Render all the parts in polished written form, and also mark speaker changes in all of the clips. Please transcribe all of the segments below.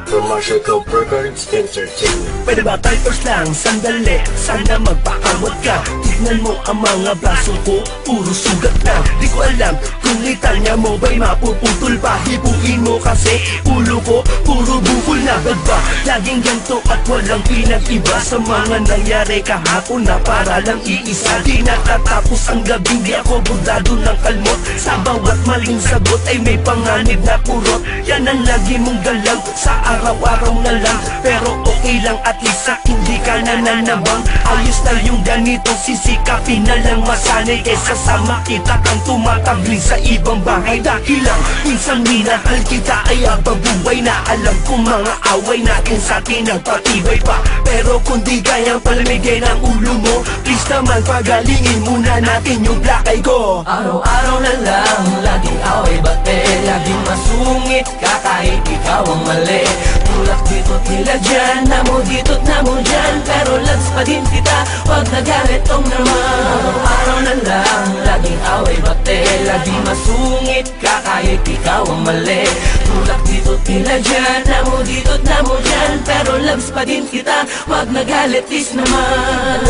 Speaker 1: From Marshall Cope Records Entertainment.
Speaker 2: Pwede ba typers lang? Sandali, sana magpakamot ka. Tignan mo ang mga braso ko, puro sugat na. Di ko alam kung litanya mo ba'y mapuputol pa. Hibuin mo kasi ulo ko, puro bukol na. Ba't ba laging ganito at walang pinag-iba sa mga nangyari kahapon na para lang iisa? Di natatapos ang gabi, di ako burdado ng kalmot. Sa bawat maling sagot ay may panganib na kurot. Yan ang lagi mong galang sa araw-araw na lang. Pero okay lang, at least sa hindi ka nananabang. Ayos na yung ganito, sisikapin na lang masanay kesa sa makita kang tumatabli sa ibang bahay. Dahil lang minsan minahal kita ay ababuhay na. Alam kong mga away natin sa atin nagpatibay pa. Pero kung di kayang palamigin ang ulo mo, please naman pagalingin muna natin yung black eye ko.
Speaker 3: Araw-araw na lang, laging away bate, laging masungit ka kahit ikaw ang mali. Tulak dito't nila dyan, namo dito't namo dyan, pero lads pa din kita, wag nagalit tong naman. Araw-araw na lang, laging away bate, laging masungit ka kahit ikaw ang mali. Tulak dito't nila dyan, namo dito't namo dyan, pero loves pa din kita, wag nagalit is naman.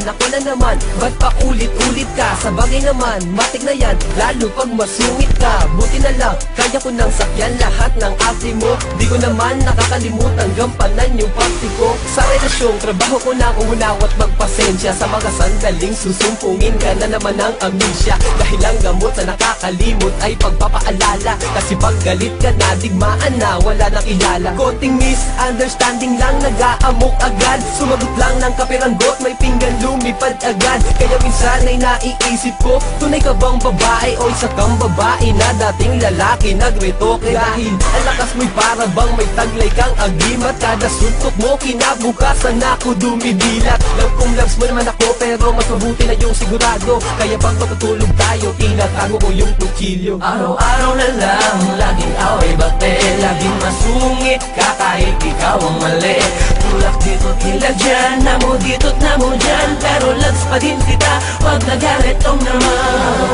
Speaker 4: Ako na naman, ba't pa ulit-ulit ka? Sa bagay naman, matik na yan, lalo pag masungit ka. Buti na lang, kaya ko nang sakyan lahat ng ate mo. Di ko naman nakakalimutan gampanan yung party ko. Sa relasyong trabaho ko na umunawat magpasensya sa mga sandaling susumpungin ka na naman ng amnesia. Dahil ang gamot sa nakakalimot ay pagpapaalala. Kasi pag galit ka na, digmaan na, wala nang kilala. Konting misunderstanding lang, nag-aamok agad. Sumagot lang ng kapiranggot, may pinggan lumipad agad. Kaya minsan ay naiisip ko, tunay ka bang babae o isa kang babae na dating lalaki nagretoke? Dahil ang lakas mo'y para bang may taglay kang agimat. Kada suntok mo kinabukasan ako dumidilat. Love kong loves mo naman ako, pero mas mabuti na yung sigurado. Kaya pag patutulog tayo, tinatago ko yung kutsilyo.
Speaker 3: Araw-araw na lang, laging away bate, laging masungit ka kahit ikaw ang mali. Tulak dito't nila dyan, namo dito't namo dyan, pero loves pa din kita, wag nagalit tong naman.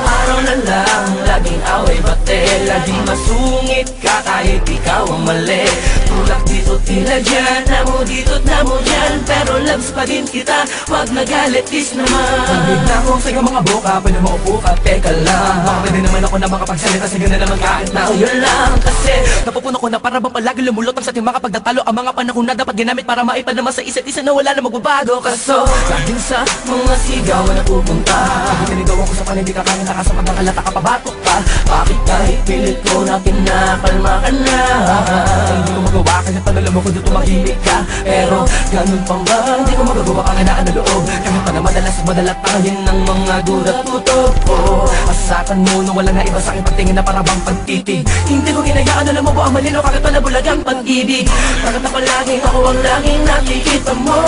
Speaker 3: Araw-araw na lang, laging away bate, laging masungit ka kahit ikaw ang mali. Tulak dito't nila dyan, namo dito't namo dyan, pero loves pa din kita, wag nagalit is naman.
Speaker 2: Pagig na ako sa iyong mga boka, pwede mo upo ka, teka lang. Pwede naman ako na makapagsalita, sige na naman kahit na
Speaker 3: Yun lang kasi
Speaker 2: napupuno ko na para bang palagi lumulutang sa ating mga pagdatalo. Ang mga panahon na dapat ginamit para maipadama sa isa't isa na wala na magbabago. Kaso laging sa
Speaker 3: mga sigaw na pupunta,
Speaker 2: pinagawa ko sa panindi ka kaya nakasapag ng kalata ka pabatok pa.
Speaker 3: bakit kahit pilit ko na kinakalma ka na?
Speaker 2: Hindi ko magawa kahit panalo mo kung dito tumahimik ka. Pero ganun pang ba, hindi ko magagawa ang inaan na loob. Kahit pa na madalas at madalat tayo ng mga gulat tutok ko. Asakan mo na wala na iba sa aking pagtingin na para bang pagtitig. Hindi ko hinayaan na lumubo ang malino kahit pa nabulagang pag-ibig. Bakit na palaging ako ang laging nakikita mo?